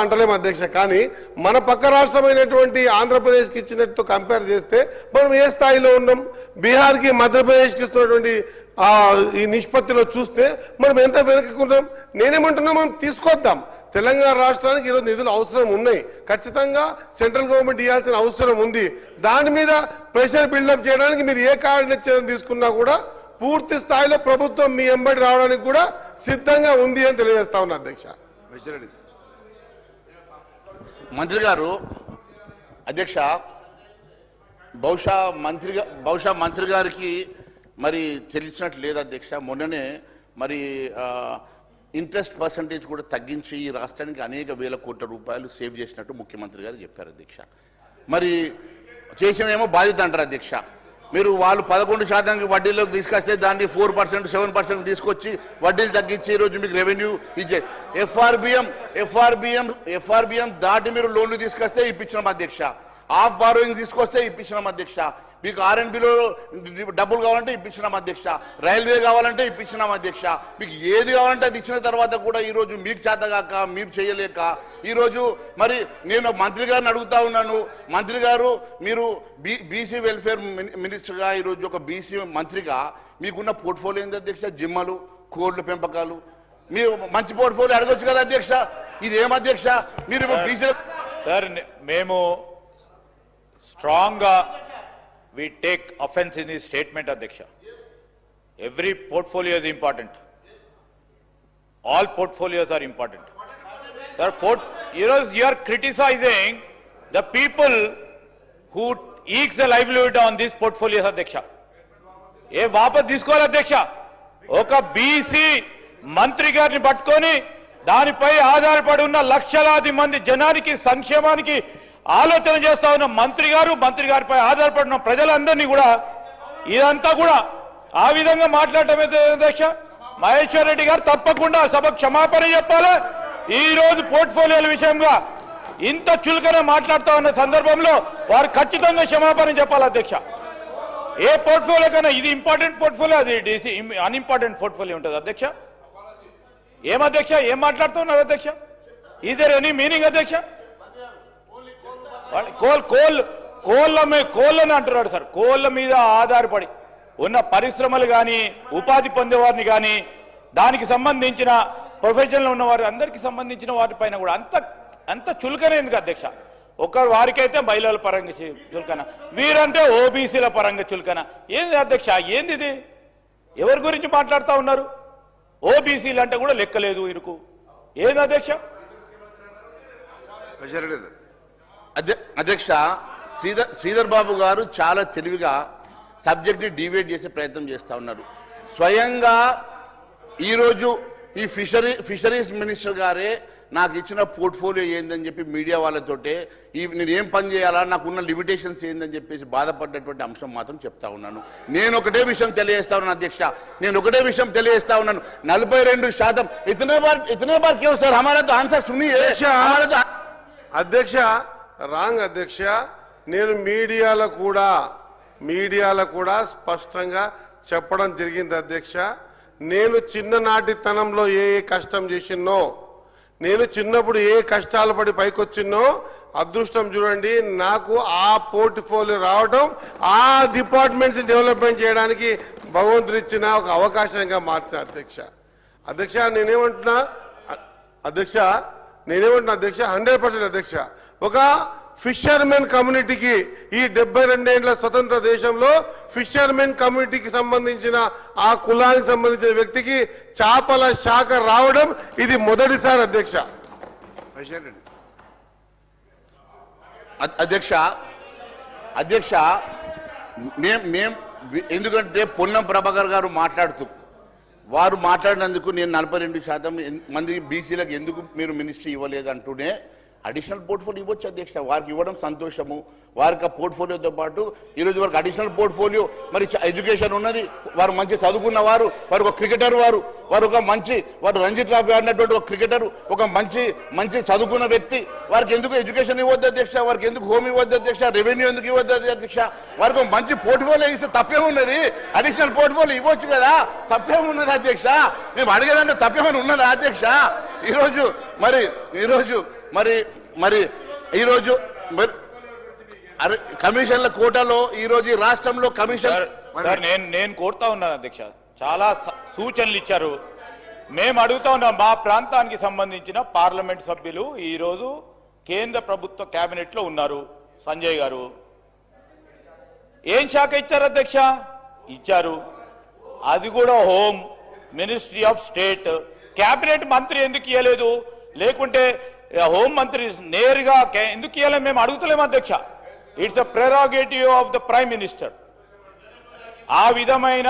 అంటలేము అధ్యక్ష. కానీ మన పక్క రాష్ట్రమైనటువంటి ఆంధ్రప్రదేశ్కి ఇచ్చినట్టు కంపేర్ చేస్తే మనం ఏ స్థాయిలో ఉన్నాం, బీహార్కి మధ్యప్రదేశ్కి ఇస్తున్నటువంటి ఈ నిష్పత్తిలో చూస్తే మనం ఎంత వెనుకకున్నాం. నేనేమంటున్నా, మనం తీసుకొద్దాం. తెలంగాణ రాష్ట్రానికి ఈరోజు నిధులు అవసరం ఉన్నాయి, ఖచ్చితంగా సెంట్రల్ గవర్నమెంట్ ఇవ్వాల్సిన అవసరం ఉంది. దాని మీద ప్రెషర్ బిల్డప్ చేయడానికి మీరు ఏ కార్యక్రమం తీసుకున్నా కూడా పూర్తి స్థాయిలో ప్రభుత్వం మీ ఎంబడి రావడానికి కూడా సిద్ధంగా ఉంది అని తెలియజేస్తా ఉన్నా అధ్యక్ష. మంత్రి గారు, అధ్యక్ష, బహుశా మంత్రి గారికి మరి తెలిసినట్లు లేదు అధ్యక్ష. మొన్ననే మరి ఇంట్రెస్ట్ పర్సంటేజ్ కూడా తగ్గించి ఈ రాష్ట్రానికి అనేక వేల కోట్ల రూపాయలు సేవ్ చేసినట్టు ముఖ్యమంత్రి గారు చెప్పారు అధ్యక్ష. మరి చేసినేమో బాధ్యత అంటారు అధ్యక్ష. మీరు వాళ్ళు 11% వడ్డీలోకి తీసుకొస్తే దాన్ని 4%, 7% తీసుకొచ్చి వడ్డీలు తగ్గించి ఈరోజు మీకు రెవెన్యూ ఇచ్చే ఎఫ్ఆర్బిఎం దాటి మీరు లోన్లు తీసుకొస్తే ఇప్పించినాం అధ్యక్ష. ఆఫ్ బారోయింగ్ తీసుకొస్తే ఇప్పించినాం అధ్యక్ష. మీకు ఆర్ఎండ్బిలో డబ్బులు కావాలంటే ఇప్పించినాం అధ్యక్ష. రైల్వే కావాలంటే ఇప్పించినాం అధ్యక్ష. మీకు ఏది కావాలంటే అది ఇచ్చిన తర్వాత కూడా ఈరోజు మీకు చేతగాక మీరు చేయలేక ఈరోజు మరి నేను మంత్రి గారిని అడుగుతా ఉన్నాను. మంత్రి గారు, మీరు బీసీ వెల్ఫేర్ మినిస్టర్గా ఈరోజు ఒక బీసీ మంత్రిగా మీకున్న పోర్ట్ఫోలియో ఏంది అధ్యక్ష? జిమ్మలు, కోళ్ల పెంపకాలు. మీరు మంచి పోర్ట్ఫోలియో అడగొచ్చు కదా అధ్యక్ష. ఇది ఏం అధ్యక్ష? మీరు బీసీ సార్, మేము స్ట్రాంగ్గా we take offense in his statement, Adhyaksha. Every portfolio is important. All portfolios are important. Sir, you are criticizing the people who ekes a livelihood on these portfolios, Adhyaksha. ఏ వాపస్ తీసుకోవాలి అధ్యక్ష. ఒక BC మంత్రి గారిని పట్టుకొని దానిపై ఆధారపడి ఉన్న లక్షలాది మంది జనానికి సంక్షేమానికి ఆలోచన చేస్తా ఉన్న మంత్రి గారిపై ఆధారపడిన ప్రజలందరినీ కూడా ఇదంతా కూడా ఆ విధంగా మాట్లాడటం అధ్యక్ష. మహేశ్వర్ రెడ్డి గారు తప్పకుండా సభకు క్షమాపణ చెప్పాలి. ఈ రోజు పోర్ట్ఫోలియోల విషయంగా ఇంత చులకన మాట్లాడుతూ ఉన్న సందర్భంలో వారు ఖచ్చితంగా క్షమాపణ చెప్పాలి అధ్యక్ష. ఏ పోర్ట్ఫోలియో కన్నా ఇది ఇంపార్టెంట్ పోర్ట్ఫోలియో, అది అన్ఇంపార్టెంట్ పోర్ట్ఫోలియో ఉంటుంది అధ్యక్ష. ఏం అధ్యక్ష, ఏం మాట్లాడుతున్నారు అధ్యక్ష? ఇదే ఎనీ మీనింగ్ అధ్యక్ష? కోళ్ళని అంటున్నాడు సార్. కోళ్ళ మీద ఆధారపడి ఉన్న పరిశ్రమలు కానీ ఉపాధి పొందేవారిని కానీ దానికి సంబంధించిన ప్రొఫెషన్లో ఉన్నవారు అందరికీ సంబంధించిన వారిపైన కూడా అంత చులకన ఎందుకు అధ్యక్ష? వారికైతే మహిళల పరంగా చులకన, వీరంటే ఓబీసీల పరంగా చులకన. ఏంది అధ్యక్ష? ఏంది ఇది? ఎవరి గురించి మాట్లాడుతూ ఉన్నారు? ఓబీసీలు అంటే కూడా లెక్కలేదు వీరికి. ఏంది అధ్యక్ష? అధ్యక్ష, శ్రీధర్ బాబు గారు చాలా తెలివిగా సబ్జెక్ట్ని డివైడ్ చేసే ప్రయత్నం చేస్తూ ఉన్నారు. స్వయంగా ఈరోజు ఈ ఫిషరీస్ మినిస్టర్ గారే నాకు ఇచ్చిన పోర్ట్ఫోలియో ఏందని చెప్పి మీడియా వాళ్ళతోటే నేను ఏం పని చేయాలా, నాకున్న లిమిటేషన్స్ ఏందని చెప్పేసి బాధపడ్డటువంటి అంశం మాత్రం చెప్తా ఉన్నాను. నేను ఒకటే విషయం తెలియజేస్తా ఉన్నాను అధ్యక్ష. 42% ఇతనే బార్ క్యూ సార్ హమారా తో ఆన్సర్ సునియే. అధ్యక్ష, రాంగ్ అధ్యక్ష. నేను మీడియాలో కూడా స్పష్టంగా చెప్పడం జరిగింది అధ్యక్ష. నేను చిన్ననాటితనంలో ఏ కష్టం చేసినో, నేను చిన్నప్పుడు ఏ కష్టాలు పడి పైకొచ్చినో, అదృష్టం చూడండి నాకు ఆ పోర్ట్ఫోలియో రావడం, ఆ డిపార్ట్మెంట్స్ డెవలప్మెంట్ చేయడానికి భగవంతుడు ఇచ్చిన ఒక అవకాశంగా మార్చిన అధ్యక్ష. నేనేమంటున్నా అధ్యక్ష 100% అధ్యక్ష. ఒక ఫిషర్మెన్ కమ్యూనిటీకి ఈ 72 ఏళ్ల స్వతంత్ర దేశంలో ఫిషర్మెన్ కమ్యూనిటీకి సంబంధించిన ఆ కులానికి సంబంధించిన వ్యక్తికి చేపల శాఖ రావడం ఇది మొదటిసారి అధ్యక్ష. అధ్యక్ష ఎందుకంటే పొన్నం ప్రభాకర్ గారు వారు మాట్లాడినందుకు నేను 42% మంది బీసీలకు ఎందుకు మీరు మినిస్ట్రీ ఇవ్వలేదు అంటూనే అడిషనల్ పోర్ట్ఫోలియో ఇవ్వచ్చు అధ్యక్ష. వారికి ఇవ్వడం సంతోషము. వారికి ఆ పోర్ట్ఫోలియోతో పాటు ఈరోజు వారికి అడిషనల్ పోర్ట్ఫోలియో మరి ఎడ్యుకేషన్ ఉన్నది. వారు మంచి చదువుకున్న వారు ఒక క్రికెటర్, వారు రంజీ ట్రోఫీ ఆడినటువంటి ఒక క్రికెటర్, ఒక మంచి చదువుకున్న వ్యక్తి. వారికి ఎందుకు ఎడ్యుకేషన్ ఇవ్వద్దు అధ్యక్ష? వారికి ఎందుకు హోమ్ ఇవ్వద్దు అధ్యక్ష? రెవెన్యూ ఎందుకు ఇవ్వద్దు అధ్యక్ష? వారికి మంచి పోర్ట్ఫోలియో ఇస్తే తప్పేమున్నది? అడిషనల్ పోర్ట్ఫోలియో ఇవ్వచ్చు కదా, తప్పేమున్నది అధ్యక్ష? మేము అడిగేదంటే తప్పేమని ఉన్నదా అధ్యక్ష? ఈరోజు మరి ఈరోజు మరి మరి ఈరోజు మరి కమిషన్ల కోటాలో ఈరోజు ఈ రాష్ట్రంలో కమిషన్ సార్ నేను కోరుతా ఉన్నాను అధ్యక్ష, చాలా సూచనలు ఇచ్చారు. మేము అడుగుతా ఉన్నాం, మా ప్రాంతానికి సంబంధించిన పార్లమెంట్ సభ్యులు ఈరోజు కేంద్ర ప్రభుత్వ కేబినెట్ లో ఉన్నారు. సంజయ్ గారు ఏం శాఖ ఇచ్చారు అధ్యక్ష? ఇచ్చారు, అది కూడా home ministry of state. Cabinet మంత్రి ఎందుకు ఇవ్వలేదు? లేకుంటే హోం మంత్రి నేరుగా ఎందుకు ఇవ్వలేదు? మేము అడుగుతలేము అధ్యక్ష. It's the prerogative of the prime minister. ఆ విధమైన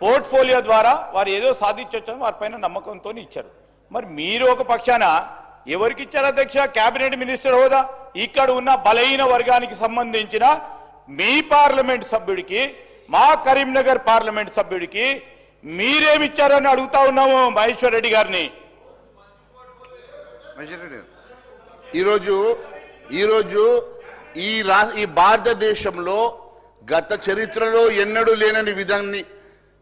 పోర్ట్ఫోలియో ద్వారా వారు ఏదో సాధించొచ్చని వారిపైన నమ్మకంతో ఇచ్చారు. మరి మీరు ఒక పక్షాన ఎవరికి ఇచ్చారు అధ్యక్ష కేబినెట్ మినిస్టర్ హోదా? ఇక్కడ ఉన్న బలహీన వర్గానికి సంబంధించిన మీ పార్లమెంట్ సభ్యుడికి, మా కరీంనగర్ పార్లమెంట్ సభ్యుడికి మీరేమిచ్చారని అడుగుతా ఉన్నాము మహేశ్వర్ రెడ్డి గారిని. ఈరోజు ఈ భారతదేశంలో గత చరిత్రలో ఎన్నడూ లేనని విధాన్ని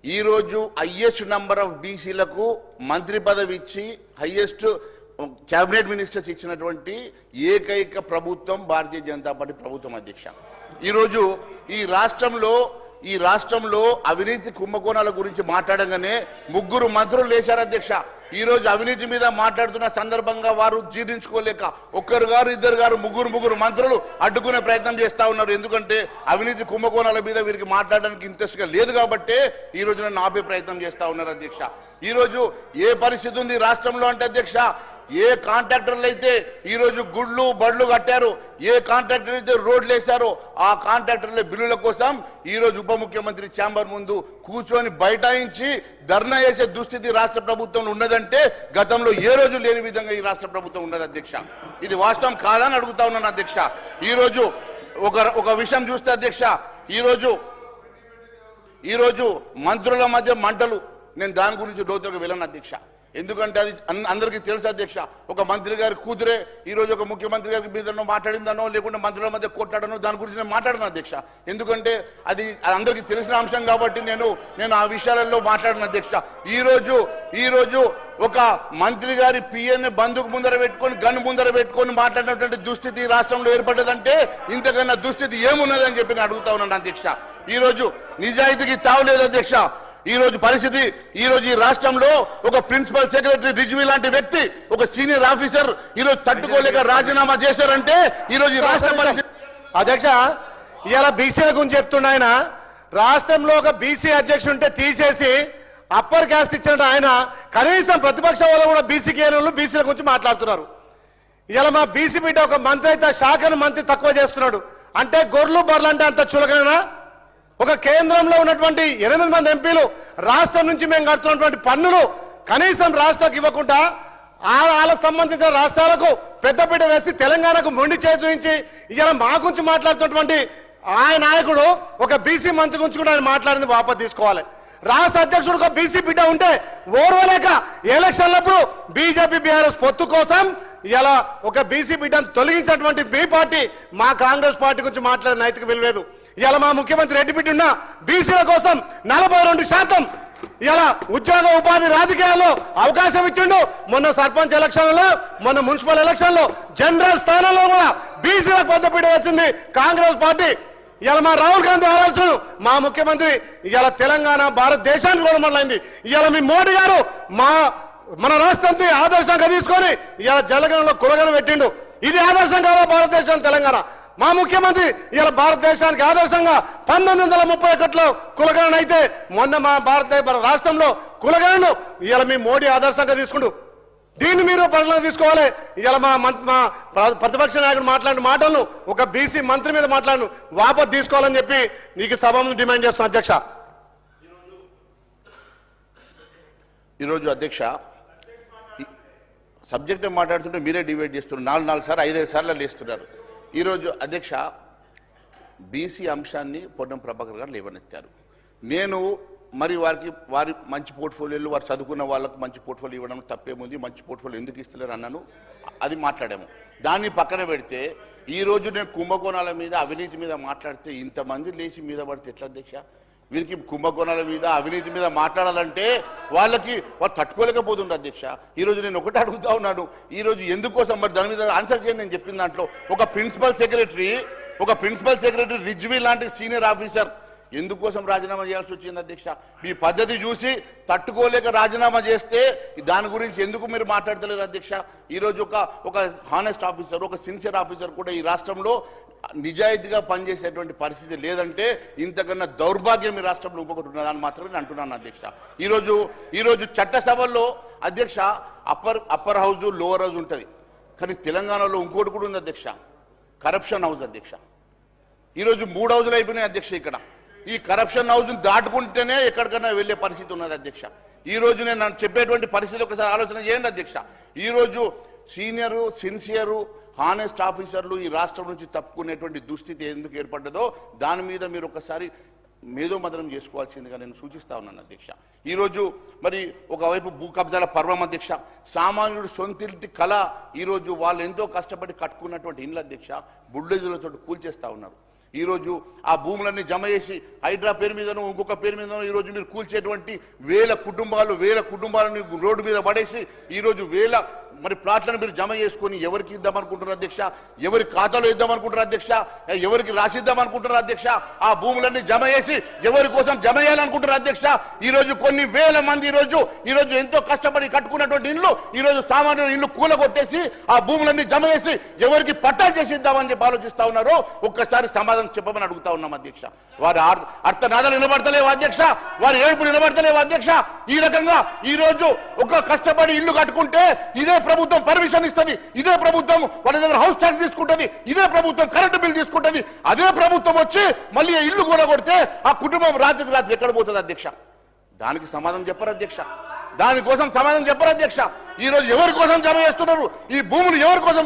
ఈరోజు హైయెస్ట్ నంబర్ ఆఫ్ బీసీలకు మంత్రి పదవి ఇచ్చి హైయెస్ట్ క్యాబినెట్ మినిస్టర్స్ ఇచ్చినటువంటి ఏకైక ప్రభుత్వం భారతీయ జనతా పార్టీ ప్రభుత్వం అధ్యక్ష. ఈరోజు ఈ రాష్ట్రంలో అవినీతి కుంభకోణాల గురించి మాట్లాడగానే 3 మంత్రులు లేచారు అధ్యక్ష. ఈరోజు అవినీతి మీద మాట్లాడుతున్న సందర్భంగా వారు జీర్ణించుకోలేక ఒక్కరు గారు ఇద్దరు గారు ముగ్గురు మంత్రులు అడ్డుకునే ప్రయత్నం చేస్తా ఉన్నారు. ఎందుకంటే అవినీతి కుంభకోణాల మీద వీరికి మాట్లాడడానికి ఇంట్రెస్ట్ గా లేదు కాబట్టి ఈ రోజు నన్ను ఆపే ప్రయత్నం చేస్తా ఉన్నారు అధ్యక్ష. ఈరోజు ఏ పరిస్థితి ఉంది రాష్ట్రంలో అంటే అధ్యక్ష, ఏ కాంట్రాక్టర్లు అయితే ఈరోజు గుడ్లు బడ్లు కట్టారు, ఏ కాంట్రాక్టర్ అయితే రోడ్లు వేశారో ఆ కాంట్రాక్టర్ల బిల్లుల కోసం ఈరోజు ఉప ముఖ్యమంత్రి ఛాంబర్ ముందు కూర్చొని బైఠాయించి ధర్నా చేసే దుస్థితి రాష్ట్ర ప్రభుత్వంలో ఉన్నదంటే గతంలో ఏ రోజు లేని విధంగా ఈ రాష్ట్ర ప్రభుత్వం ఉన్నది అధ్యక్ష. ఇది వాస్తవం కాదని అడుగుతా ఉన్నాను అధ్యక్ష. ఈరోజు ఒక విషయం చూస్తే అధ్యక్ష, ఈరోజు మంత్రుల మధ్య మంటలు, నేను దాని గురించి లోతుగా వెళ్ళను అధ్యక్ష. ఎందుకంటే అది అందరికీ తెలుసు అధ్యక్ష. ఒక మంత్రి గారి కూతురే ఈరోజు ఒక ముఖ్యమంత్రి గారికి మీదనో మాట్లాడిందనో లేకుంటే మంత్రుల మధ్య కొట్టాడనో దాని గురించి నేను మాట్లాడను అధ్యక్ష. ఎందుకంటే అది అందరికీ తెలిసిన అంశం కాబట్టి నేను ఆ విషయాలలో మాట్లాడిన అధ్యక్ష. ఈరోజు ఒక మంత్రి గారి పిఎన్ బంధుకు ముందర పెట్టుకొని గన్ను ముందర పెట్టుకొని మాట్లాడినటువంటి దుస్థితి రాష్ట్రంలో ఏర్పడ్డదంటే ఇంతకన్నా దుస్థితి ఏమున్నదని చెప్పి నేను అడుగుతా ఉన్నాను అధ్యక్ష. ఈరోజు నిజాయితీకి తావులేదు అధ్యక్ష. ఈరోజు పరిస్థితి, ఈరోజు ఈ రాష్ట్రంలో ఒక ప్రిన్సిపల్ సెక్రటరీ రిజ్వీ లాంటి వ్యక్తి, ఒక సీనియర్ ఆఫీసర్ ఈరోజు తట్టుకోలేక రాజీనామా చేశారంటే ఈరోజు ఈ రాష్ట్ర పరిస్థితి. అధ్యక్ష, ఇవాళ బీసీల గురించి చెప్తున్న ఆయన, రాష్ట్రంలో ఒక బీసీ అధ్యక్షుడు ఉంటే తీసేసి అప్పర్ క్యాస్ట్ ఇచ్చిన ఆయన కనీసం ప్రతిపక్ష హోదా కూడా బీసీకి బీసీల గురించి మాట్లాడుతున్నారు. ఇవాళ మా బీసీ బిడ్డ ఒక మంత్రి అయితే శాఖను మంత్రి తక్కువ చేస్తున్నాడు అంటే గొర్రెలు బర్రెలు అంటే అంత చులకనా? ఒక కేంద్రంలో ఉన్నటువంటి 8 మంది ఎంపీలు రాష్ట్రం నుంచి మేము కడుతున్నటువంటి పన్నులు కనీసం రాష్ట్రానికి ఇవ్వకుండా వాళ్ళకు సంబంధించిన రాష్ట్రాలకు పెద్దపీట వేసి తెలంగాణకు మొండి చేయించి ఇవాళ మా గురించి మాట్లాడుతున్నటువంటి ఆయన నాయకుడు ఒక బీసీ మంత్రి గురించి కూడా ఆయన మాట్లాడింది వాపసు తీసుకోవాలి. రాష్ట్ర అధ్యక్షుడు ఒక బీసీ బిడ్డ ఉంటే ఓర్వలేక ఎలక్షన్లప్పుడు బీజేపీ బీఆర్ఎస్ పొత్తు కోసం ఇలా ఒక బీసీ బిడ్డను తొలగించినటువంటి మీ పార్టీ మా కాంగ్రెస్ పార్టీ గురించి మాట్లాడే నైతిక విలువలేదు. ఇలా మా ముఖ్యమంత్రి రెడ్డి బిడ్డ ఉన్న బీసీల కోసం 42% ఇలా ఉద్యోగ ఉపాధి రాజకీయాల్లో అవకాశం ఇచ్చిండు. మొన్న సర్పంచ్ ఎలక్షన్లలో, మొన్న మున్సిపల్ ఎలక్షన్లో జనరల్ స్థానంలో కూడా బీసీలకు పెద్దపీట వచ్చింది కాంగ్రెస్ పార్టీ. ఇలా మా రాహుల్ గాంధీ ఆలోచన మా ముఖ్యమంత్రి ఇలా తెలంగాణ భారతదేశానికి కూడా మొదలైంది. ఇలా మీ మోడీ గారు మన రాష్ట్రాన్ని ఆదర్శంగా తీసుకొని ఇలా జలగణలో కులగన పెట్టిండు. ఇది ఆదర్శం కాదా భారతదేశం తెలంగాణ? మా ముఖ్యమంత్రి ఇలా భారతదేశానికి ఆదర్శంగా 1931లో కులగణన అయితే మొన్న మన రాష్ట్రంలో కులగణను ఇలా మీ మోడీ ఆదర్శంగా తీసుకుంటూ దీన్ని మీరు పరిగణన తీసుకోవాలి. ఇలా మా ప్రతిపక్ష నాయకుడు మాట్లాడిన మాటలను ఒక బీసీ మంత్రి మీద మాట్లాడిన వాపసు తీసుకోవాలని చెప్పి నీకు సభ డిమాండ్ చేస్తున్నా అధ్యక్ష. ఈరోజు అధ్యక్ష సబ్జెక్ట్ మాట్లాడుతుంటే మీరే డివైడ్ చేస్తున్నారు. 4 సార్లు 5 సార్లు లేస్తున్నారు. ఈరోజు అధ్యక్ష బీసీ అంశాన్ని పొన్నం ప్రభాకర్ గారు లేవనెత్తారు. నేను మరి వారి మంచి పోర్ట్ఫోలియోలు వారు చదువుకున్న వాళ్ళకు మంచి పోర్ట్ఫోలియో ఇవ్వడం తప్పేముంది, మంచి పోర్ట్ఫోలియో ఎందుకు ఇస్తలేరు అన్నాను, అది మాట్లాడాము. దాన్ని పక్కన పెడితే ఈరోజు నేను కుంభకోణాల మీద అవినీతి మీద మాట్లాడితే ఇంతమంది లేచి మీద పడితే ఎట్లా అధ్యక్ష? వీరికి కుంభకోణాల మీద అవినీతి మీద మాట్లాడాలంటే వాళ్ళు తట్టుకోలేకపోతుండ్రు అధ్యక్ష. ఈరోజు నేను ఒకటి అడుగుతా ఉన్నాను, ఈరోజు ఎందుకోసం మరి దాని మీద ఆన్సర్ చేయండి. నేను చెప్పిన దాంట్లో ఒక ప్రిన్సిపల్ సెక్రటరీ రిజ్వీ లాంటి సీనియర్ ఆఫీసర్ ఎందుకోసం రాజీనామా చేయాల్సి వచ్చింది అధ్యక్ష? మీ పద్ధతి చూసి తట్టుకోలేక రాజీనామా చేస్తే దాని గురించి ఎందుకు మీరు మాట్లాడతలేరు అధ్యక్ష? ఈరోజు ఒక హానెస్ట్ ఆఫీసర్, ఒక సిన్సియర్ ఆఫీసర్ కూడా ఈ రాష్ట్రంలో నిజాయితీగా పనిచేసేటువంటి పరిస్థితి లేదంటే ఇంతకన్నా దౌర్భాగ్యం ఈ రాష్ట్రంలో ఇంకొకటి ఉన్నదని మాత్రమే నేను అంటున్నాను అధ్యక్ష. ఈరోజు చట్టసభల్లో అధ్యక్ష అప్పర్ హౌస్ లోవర్ హౌస్ ఉంటుంది, కానీ తెలంగాణలో ఇంకోటి కూడా ఉంది అధ్యక్ష, కరప్షన్ హౌస్ అధ్యక్ష. ఈరోజు 3 హౌజులు అయిపోయినాయి అధ్యక్ష. ఇక్కడ ఈ కరప్షన్ హౌస్ని దాటుకుంటేనే ఎక్కడికైనా వెళ్ళే పరిస్థితి ఉన్నది అధ్యక్ష. ఈ రోజు నేను చెప్పేటువంటి పరిస్థితి ఒకసారి ఆలోచన చేయండి అధ్యక్ష. ఈరోజు సీనియరు, సిన్సియరు, హానెస్ట్ ఆఫీసర్లు ఈ రాష్ట్రం నుంచి తప్పుకునేటువంటి దుస్థితి ఎందుకు ఏర్పడ్డదో దాని మీద మీరు ఒకసారి మేధోమథనం చేసుకోవాల్సిందిగా నేను సూచిస్తా ఉన్నాను అధ్యక్ష. ఈరోజు మరి ఒకవైపు భూ కబ్జాల పర్వం అధ్యక్ష, సామాన్యుడు సొంతింటి కళ ఈరోజు వాళ్ళు ఎంతో కష్టపడి కట్టుకున్నటువంటి ఇండ్ల అధ్యక్ష బుల్డోజర్లతో కూల్చేస్తా ఉన్నారు. ఈరోజు ఆ భూములన్నీ జమ చేసి హైడ్రా పేరు మీదనో ఇంకొక పేరు మీదనో ఈరోజు మీరు కూల్చేటువంటి వేల కుటుంబాలను రోడ్డు మీద పడేసి ఈరోజు వేల మరి ప్లాట్లను మీరు జమ చేసుకొని ఎవరికి ఇద్దామనుకుంటున్నారు అధ్యక్ష? ఎవరి ఖాతాలో ఇద్దామనుకుంటున్నారు అధ్యక్ష? ఎవరికి రాసిద్దామనుకుంటున్నారు అధ్యక్ష? ఆ భూములన్నీ జమ చేసి ఎవరి కోసం జమ చేయాలనుకుంటున్నారు అధ్యక్ష? ఈరోజు కొన్ని వేల మంది ఈరోజు ఎంతో కష్టపడి కట్టుకున్నటువంటి ఇండ్లు ఈరోజు సామాన్య ఇండ్లు కూలగొట్టేసి ఆ భూములన్నీ జమ చేసి ఎవరికి పట్టాలు చేసి ఇద్దామని చెప్పి ఆలోచిస్తా ఉన్నారు. ఒక్కసారి సమాధానం చెప్పమని అడుగుతా ఉన్నాం అధ్యక్ష. వారి అర్థనాదాలు నిలబడతలేవు అధ్యక్ష, వారి ఏడుపు నిలబడతలేవు అధ్యక్ష. ఈ రకంగా ఈరోజు ఒక కష్టపడి ఇల్లు కట్టుకుంటే ఇదే ప్రభుత్వం పర్మిషన్ ఇస్తుంది, ఇదే ప్రభుత్వం వాళ్ళ దగ్గర హౌస్ ట్యాక్స్ తీసుకుంటుంది, ఇదే ప్రభుత్వం కరెంటు బిల్ తీసుకుంటుంది. అదే ప్రభుత్వం వచ్చి మళ్ళీ ఇల్లు కూలగొడితే ఆ కుటుంబం రాత్రికి రాత్రి ఎక్కడ పోతుంది అధ్యక్ష? దానికి సమాధానం చెప్పరు అధ్యక్ష. దానికోసం సమాధానం చెప్పరు అధ్యక్ష. ఈ రోజు ఎవరి కోసం జమ చేస్తున్నారు? ఈ భూములు ఎవరి కోసం